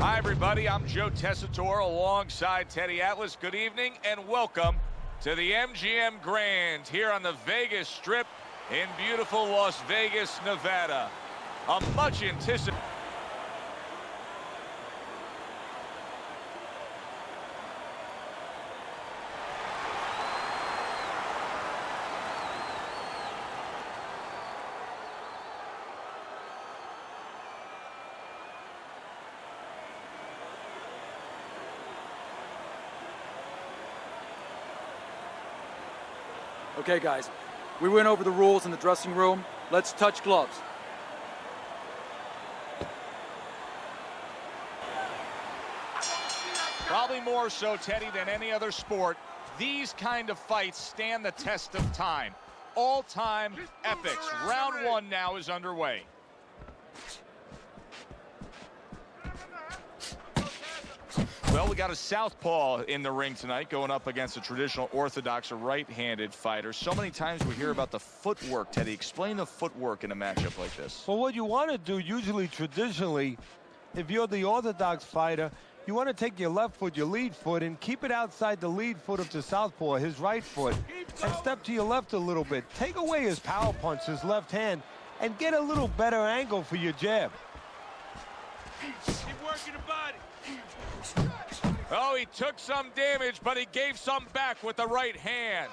Hi, everybody. I'm Joe Tessitore alongside Teddy Atlas. Good evening and welcome to the MGM Grand here on the Vegas Strip in beautiful Las Vegas, Nevada. A much anticipated. Okay, guys, we went over the rules in the dressing room. Let's touch gloves. Probably more so, Teddy, than any other sport. These kind of fights stand the test of time. All-time epics. Round one now is underway. Well, we got a southpaw in the ring tonight going up against a traditional orthodox or right-handed fighter. So many times we hear about the footwork, Teddy. Explain the footwork in a matchup like this. Well, what you want to do usually, traditionally, if you're the orthodox fighter, you want to take your left foot, your lead foot, and keep it outside the lead foot of the southpaw, his right foot, and step to your left a little bit. Take away his power punch, his left hand, and get a little better angle for your jab. Keep working the body. Oh, he took some damage, but he gave some back with the right hand.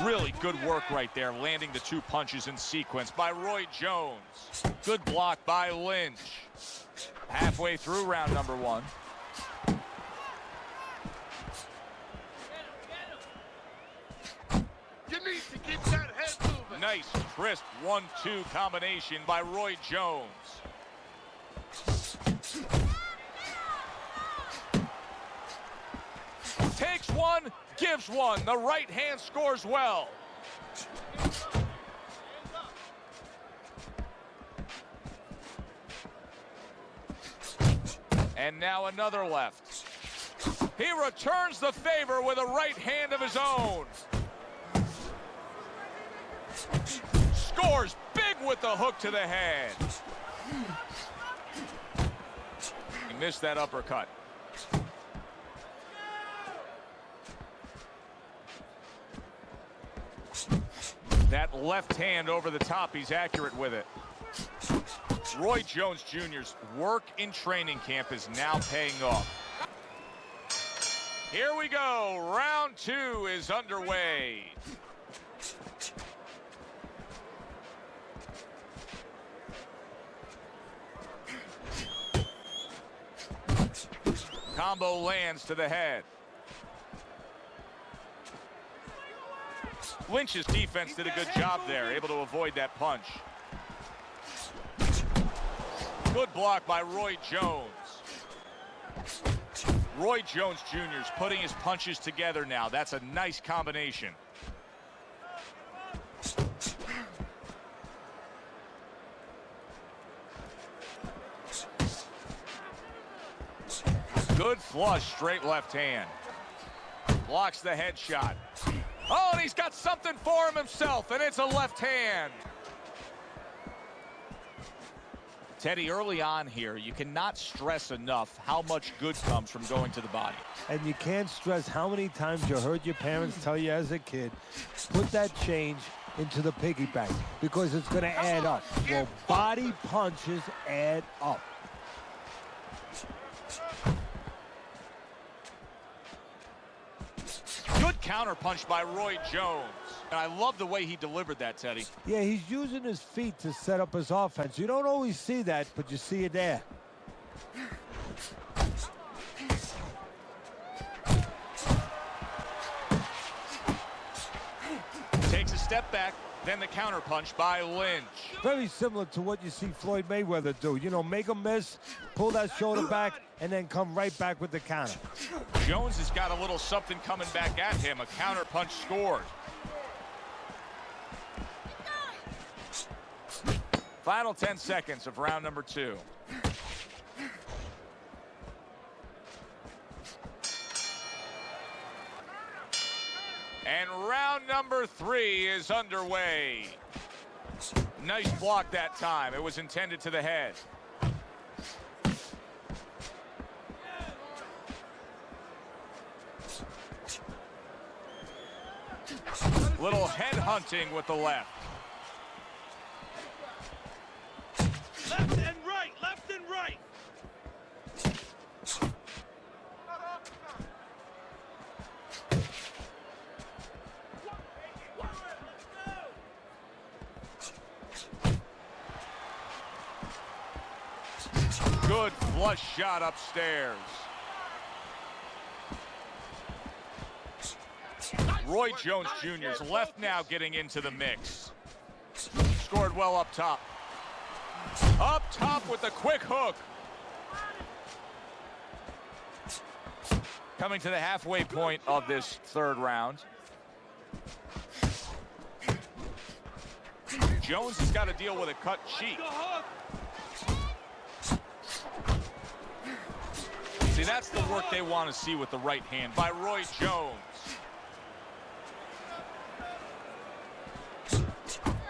Really good work right there, landing the two punches in sequence by Roy Jones. Good block by Lynch. Halfway through round number one. You need to keep that head moving. Nice, crisp 1-2 combination by Roy Jones. Takes one, gives one. The right hand scores well. And now another left. He returns the favor with a right hand of his own. Scores big with the hook to the head. He missed that uppercut. That left hand over the top, he's accurate with it. Roy Jones Jr.'s work in training camp is now paying off. Here we go. Round two is underway. Combo lands to the head. Lynch's defense did a good job there, able to avoid that punch. Good block by Roy Jones. Roy Jones Jr. is putting his punches together now. That's a nice combination. Good flush, straight left hand. Blocks the headshot. Oh, and he's got something for him himself, and it's a left hand. Teddy, early on here, you cannot stress enough how much good comes from going to the body. And you can't stress how many times you heard your parents tell you as a kid, put that change into the piggy bank because it's going to add up. Well, body punches add up. Good counter punch by Roy Jones. And I love the way he delivered that, Teddy. Yeah, he's using his feet to set up his offense. You don't always see that, but you see it there. Takes a step back, then the counter punch by Lynch. Very similar to what you see Floyd Mayweather do. You know, make a miss, pull that shoulder back, and then come right back with the counter. Jones has got a little something coming back at him. A counter punch scored. Final 10 seconds of round number two. And round number three is underway. Nice block that time. It was intended to the head. head hunting with the left. Left and right, left and right. Good flush shot upstairs. Roy Jones Jr.'s left now getting into the mix. Scored well up top. Up top with the quick hook. Coming to the halfway point of this third round. Jones has got to deal with a cut cheek. See, that's the work they want to see with the right hand by Roy Jones.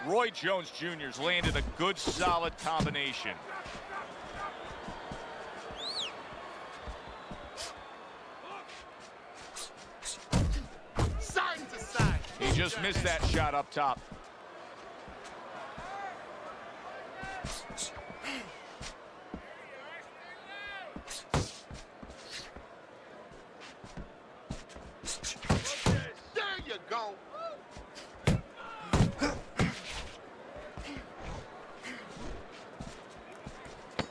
Roy Jones Jr.'s landed a good, solid combination. Side to side. He just missed that shot up top. There you go.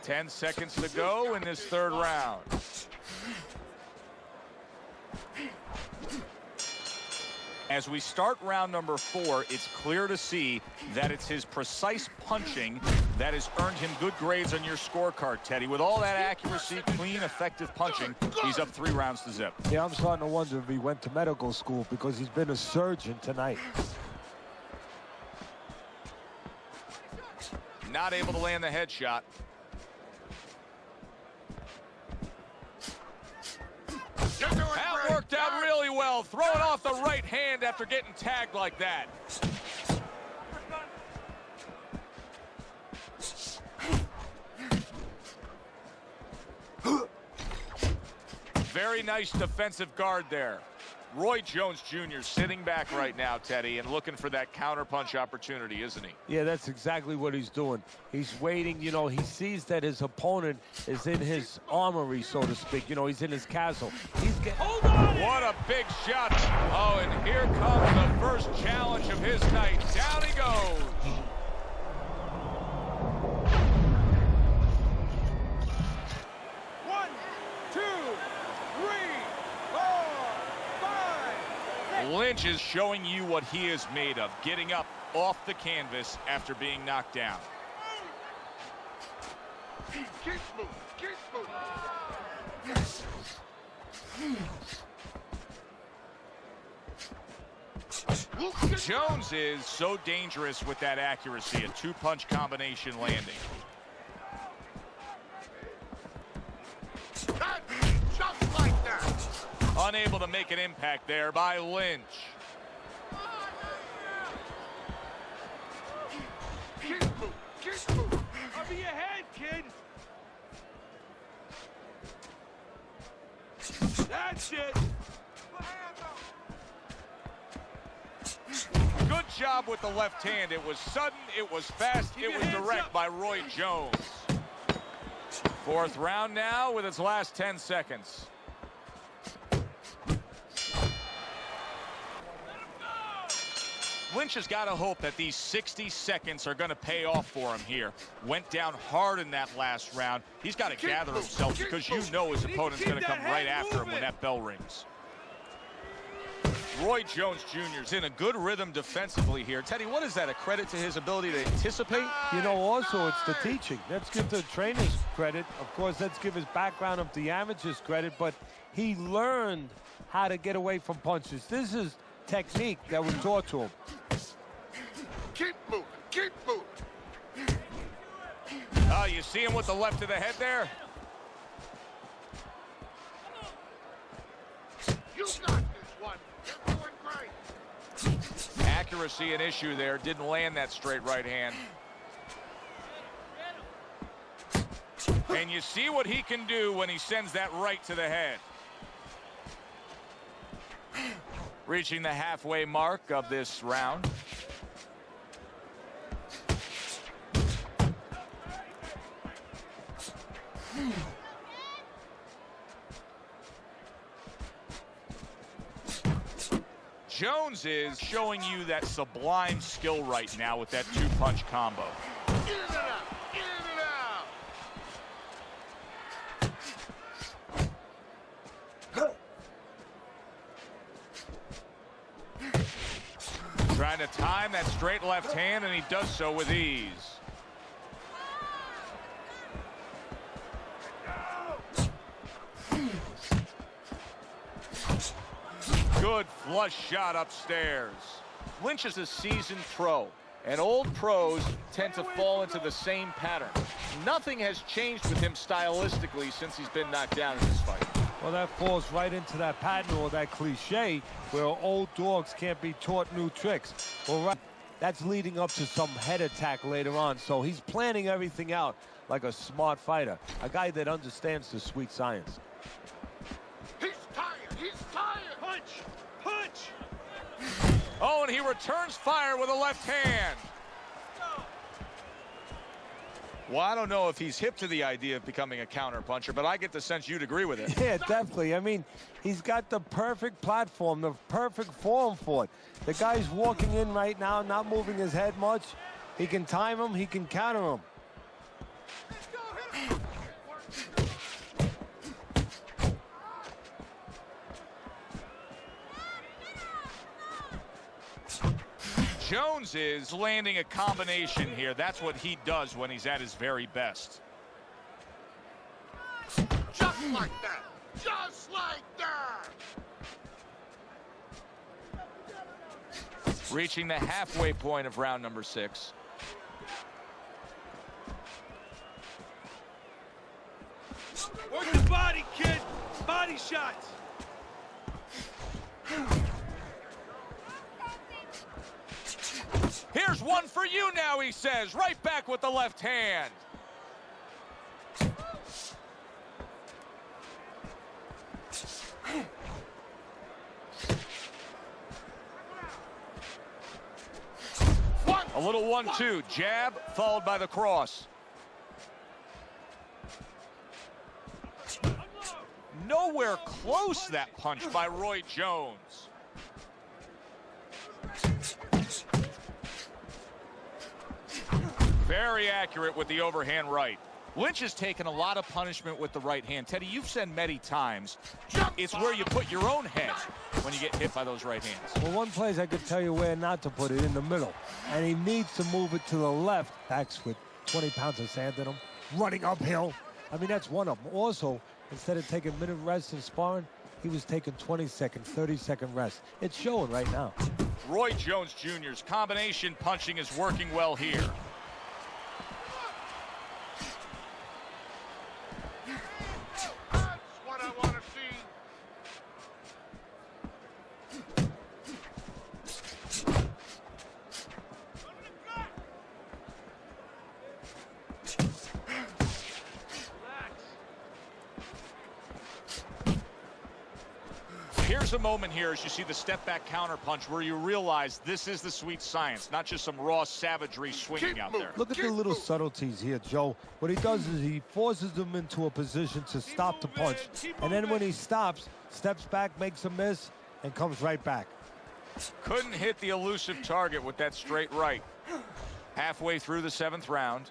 10 seconds to go in this third round. As we start round number 4, it's clear to see that it's his precise punching that has earned him good grades on your scorecard, Teddy. With all that accuracy, clean, effective punching, he's up 3 rounds to zip. Yeah, I'm starting to wonder if he went to medical school because he's been a surgeon tonight. Not able to land the headshot. That worked out really well. Throwing off the right hand after getting tagged like that. Very nice defensive guard there. Roy Jones Jr. sitting back right now, Teddy, and looking for that counterpunch opportunity, isn't he? Yeah, that's exactly what he's doing. He's waiting, you know, he sees that his opponent is in his armory, so to speak. You know, he's in his castle. He's getting... Hold on! What a big shot. Oh, and here comes the first challenge of his night. Down he goes. Lynch is showing you what he is made of, getting up off the canvas after being knocked down. Keep moving. Jones is so dangerous with that accuracy, a 2-punch combination landing. Just like that. Unable to make an impact there by Lynch. Keep moving. Over your head, kid. That's it. Good job with the left hand. It was sudden, it was fast, it was direct by Roy Jones. 4th round now with its last 10 seconds. Lynch has got to hope that these 60 seconds are going to pay off for him here. Went down hard in that last round. He's got to gather himself because you know his opponent's going to come right after him when that bell rings. Roy Jones Jr. is in a good rhythm defensively here. Teddy, what is that? A credit to his ability to anticipate? You know, also, it's the teaching. Let's give the trainers credit. Of course, let's give his background of the amateurs credit, but he learned how to get away from punches. This is technique that was taught to him. Keep moving. Oh, you see him with the left of the head there? You got this one. You're doing great. Accuracy an issue there. Didn't land that straight right hand. And you see what he can do when he sends that right to the head. Reaching the halfway mark of this round. Jones is showing you that sublime skill right now with that two-punch combo. In and out. In and out. Trying to time that straight left hand, and he does so with ease. Good flush shot upstairs. Lynch is a seasoned pro, and old pros tend to fall into the same pattern. Nothing has changed with him stylistically since he's been knocked down in this fight. Well, that falls right into that pattern or that cliche where old dogs can't be taught new tricks. Well, right, that's leading up to some head attack later on, so he's planning everything out like a smart fighter, a guy that understands the sweet science. He's tired. He's tired. Punch. Punch. Oh, and he returns fire with a left hand. Well, I don't know if he's hip to the idea of becoming a counter puncher, but I get the sense you'd agree with it. Yeah, definitely. I mean, he's got the perfect platform, the perfect form for it. The guy's walking in right now, not moving his head much. He can time him, he can counter him. Jones is landing a combination here. That's what he does when he's at his very best. Just like that. Just like that. Reaching the halfway point of round number 6. Work the body, kid. Body shots. Here's one for you now, he says. Right back with the left hand. A little 1-2. Jab followed by the cross. Nowhere close, that punch by Roy Jones. Very accurate with the overhand right. Lynch has taken a lot of punishment with the right hand. Teddy, you've said many times, it's where you put your own head when you get hit by those right hands. Well, one place I could tell you where not to put it, in the middle. And he needs to move it to the left. Backs with 20 pounds of sand in him, running uphill. I mean, that's one of them. Also, instead of taking minute rest in sparring, he was taking 20-second, 30-second rest. It's showing right now. Roy Jones Jr.'s combination punching is working well here. That's what I want to see. Here's a moment here as you see the step back counter punch where you realize this is the sweet science, not just some raw savagery swinging out there. Look at the little subtleties here, Joe. What he does is he forces them into a position to stop the punch. And then when he stops, steps back, makes a miss, and comes right back. Couldn't hit the elusive target with that straight right. Halfway through the 7th round.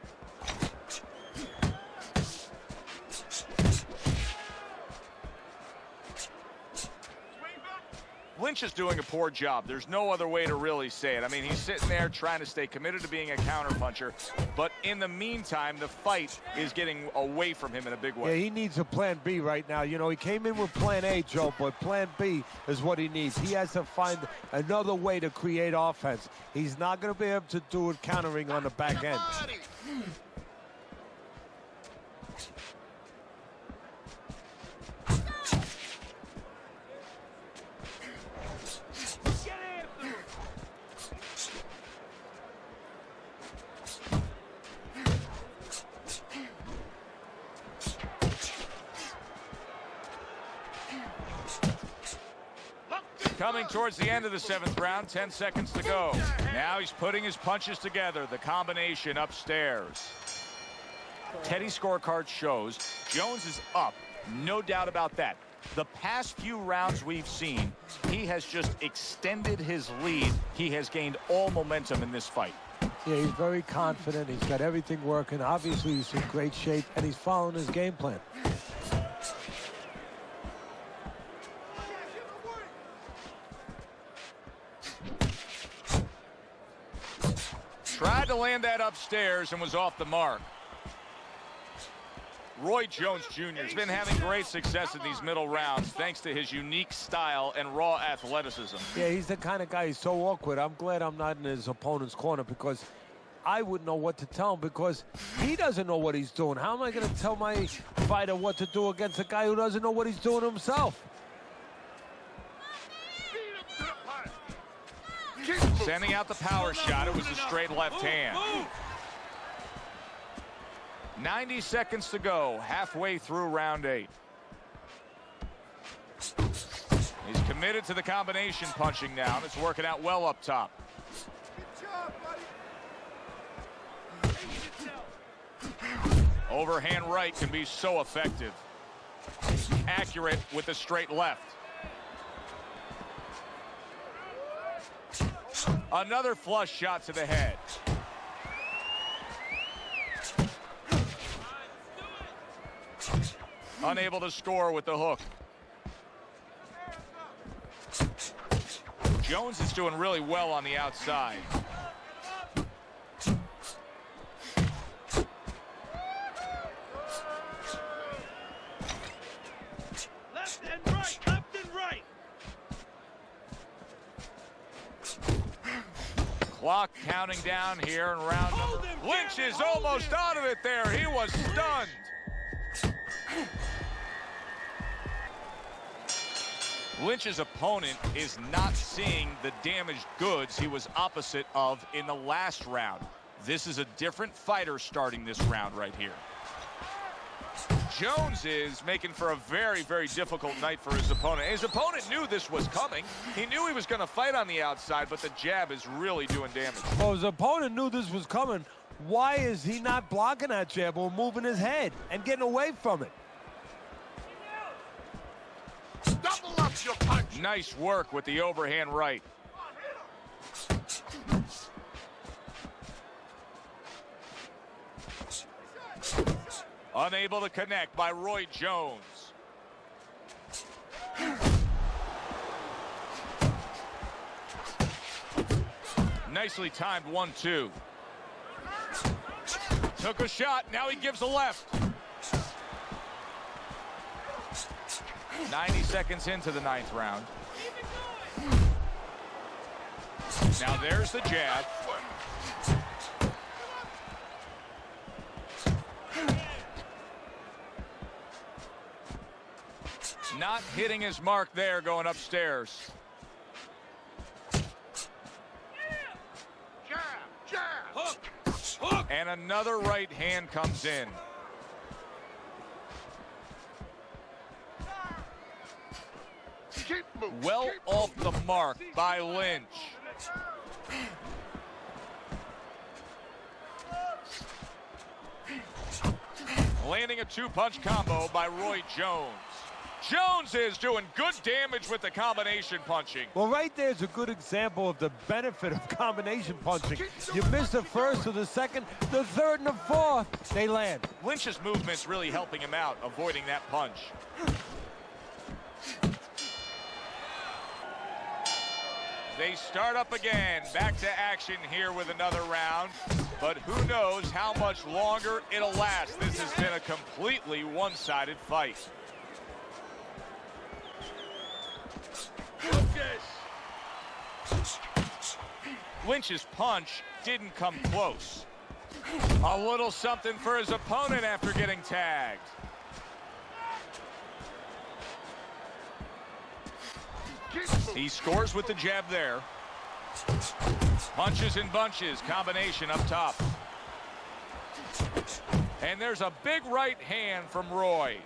Lynch is doing a poor job. There's no other way to really say it. I mean, he's sitting there trying to stay committed to being a counterpuncher, but in the meantime, the fight is getting away from him in a big way. Yeah, he needs a plan B right now. You know, he came in with plan A, Joe, but plan B is what he needs. He has to find another way to create offense. He's not going to be able to do it countering on the back end. Coming towards the end of the 7th round, 10 seconds to go. Now he's putting his punches together, the combination upstairs. Teddy's scorecard shows Jones is up, no doubt about that. The past few rounds we've seen, he has just extended his lead. He has gained all momentum in this fight. Yeah, he's very confident. He's got everything working. Obviously, he's in great shape, and he's following his game plan. Tried to land that upstairs and was off the mark. Roy Jones Jr. has been having great success in these middle rounds thanks to his unique style and raw athleticism. Yeah, he's the kind of guy, he's so awkward. I'm glad I'm not in his opponent's corner because I wouldn't know what to tell him because he doesn't know what he's doing. How am I going to tell my fighter what to do against a guy who doesn't know what he's doing himself? Sending out the power shot. It was a straight left hand. 90 seconds to go, halfway through round 8. He's committed to the combination punching now, and it's working out well up top. Overhand right can be so effective. Accurate with the straight left. Another flush shot to the head. Unable to score with the hook. Jones is doing really well on the outside. Left and right, left and right. Clock counting down here in round number. Lynch is almost out of it there. He was stunned. Lynch's opponent is not seeing the damaged goods he was opposite of in the last round. This is a different fighter starting this round right here. Jones is making for a very, very difficult night for his opponent. His opponent knew this was coming. He knew he was going to fight on the outside, but the jab is really doing damage. Well, his opponent knew this was coming. Why is he not blocking that jab or moving his head and getting away from it? Double up your punch. Nice work with the overhand right. Unable to connect by Roy Jones. Nicely timed 1-2. Took a shot, now he gives a left. 90 seconds into the 9th round. Now there's the jab. Not hitting his mark there going upstairs. Jab, jab. Hook, hook. And another right hand comes in. Keep moving. Well Keep off the mark by Lynch. Landing a 2-punch combo by Roy Jones. Jones is doing good damage with the combination punching. Well, right there's a good example of the benefit of combination punching. You miss the first or the second, the third and the fourth, they land. Lynch's movement's really helping him out, avoiding that punch. They start up again, back to action here with another round. But who knows how much longer it'll last. This has been a completely one-sided fight. Lynch's punch didn't come close. A little something for his opponent after getting tagged. He scores with the jab there. Punches and bunches, combination up top. And there's a big right hand from Roy.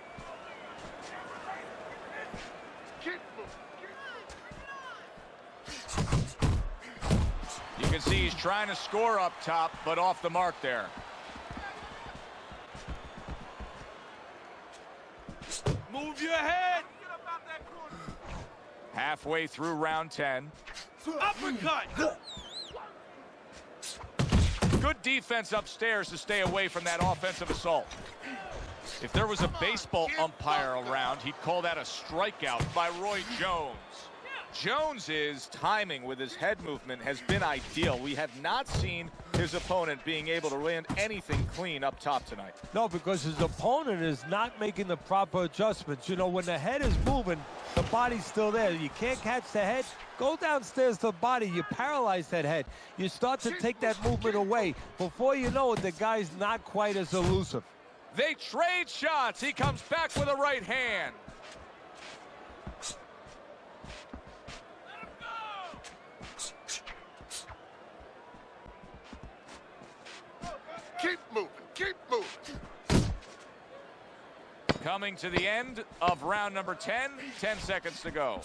Keep You can see he's trying to score up top, but off the mark there. Move your head. Halfway through round 10. Uppercut. Good defense upstairs to stay away from that offensive assault. If there was a baseball umpire around, he'd call that a strikeout by Roy Jones. Jones's timing with his head movement has been ideal. We have not seen his opponent being able to land anything clean up top tonight. No, because his opponent is not making the proper adjustments. You know, when the head is moving, the body's still there. You can't catch the head. Go downstairs to the body. You paralyze that head. You start to take that movement away. Before you know it, the guy's not quite as elusive. They trade shots. He comes back with a right hand. Keep moving. Keep moving. Coming to the end of round number 10. 10 seconds to go.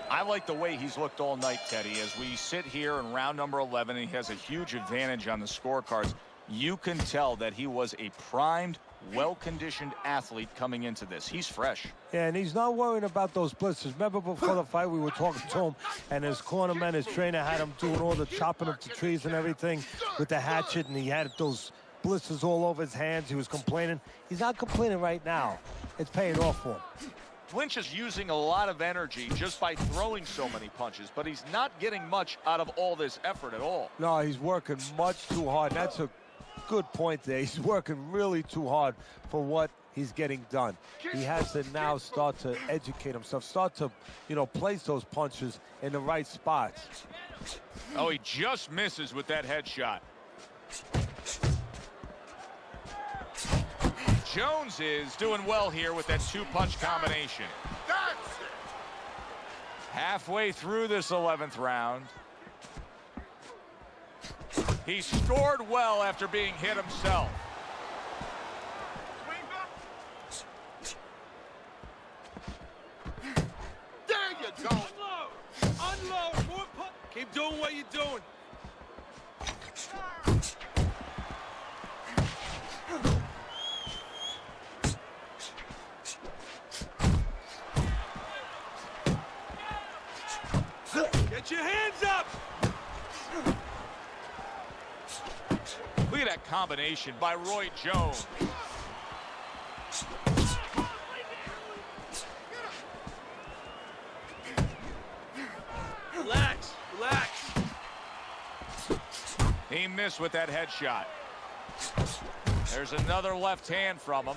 I like the way he's looked all night, Teddy. As we sit here in round number 11, he has a huge advantage on the scorecards. You can tell that he was a primed, well-conditioned athlete coming into this. He's fresh. Yeah, and he's not worrying about those blisters. Remember before the fight we were talking to him, and his cornerman, his trainer, had him doing all the chopping of the trees and everything with the hatchet, and he had those blisters all over his hands. He was complaining. He's not complaining right now. It's paying off for him. Lynch is using a lot of energy just by throwing so many punches, but he's not getting much out of all this effort at all. No, he's working much too hard. That's a good point there. He's working really too hard for what he's getting done. He has to now start to educate himself, start to, you know, place those punches in the right spots. Oh, he just misses with that headshot. Jones is doing well here with that two-punch combination. That's it. Halfway through this 11th round. He scored well after being hit himself. There you go. Unload. Unload. More punch. Keep doing what you're doing. Get your hands up. Look at that combination by Roy Jones. Relax. Relax. He missed with that headshot. There's another left hand from him.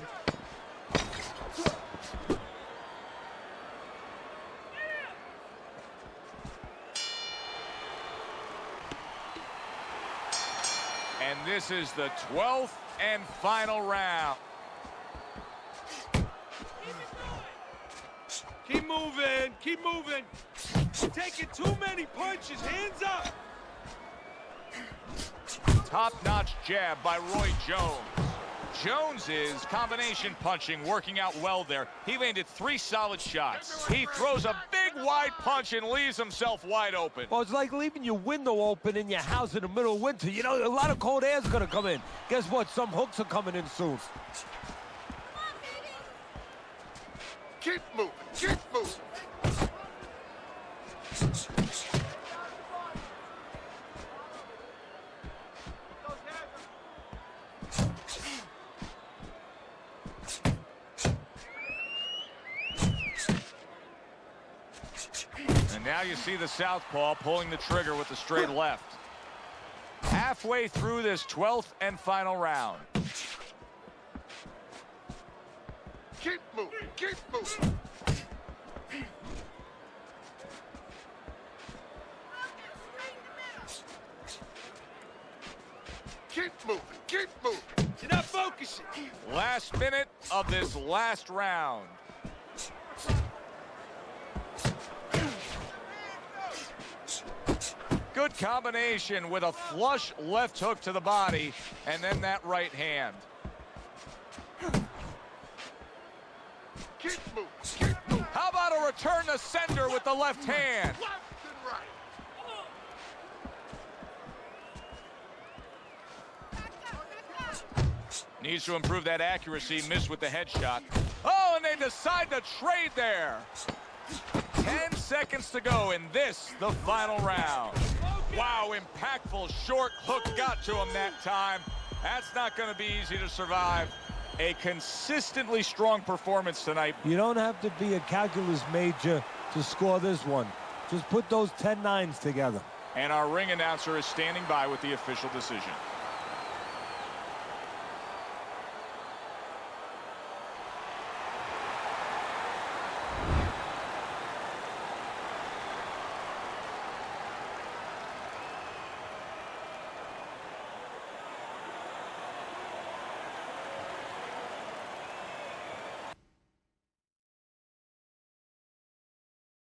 And this is the 12th and final round. Keep moving. Keep moving. You're taking too many punches. Hands up. Top-notch jab by Roy Jones. Jones's combination punching working out well there. He landed 3 solid shots. He throws a big wide punch and leaves himself wide open. Well, it's like leaving your window open in your house in the middle of winter. You know, a lot of cold air is going to come in. Guess what? Some hooks are coming in soon. Keep moving. Keep moving. And now you see the southpaw pulling the trigger with the straight left. Halfway through this 12th and final round. Keep moving. Keep moving. Keep moving. Keep moving. You're not focusing. Last minute of this last round. Good combination with a flush left hook to the body and then that right hand. Keep moving. Keep moving. How about a return to sender with the left hand? Left and right. Needs to improve that accuracy. Missed with the headshot. Oh, and they decide to trade there. 10 seconds to go in this, the final round. Wow, impactful short hook got to him that time. That's not going to be easy to survive. A consistently strong performance tonight. You don't have to be a calculus major to score this one. Just put those 10 nines together. And our ring announcer is standing by with the official decision.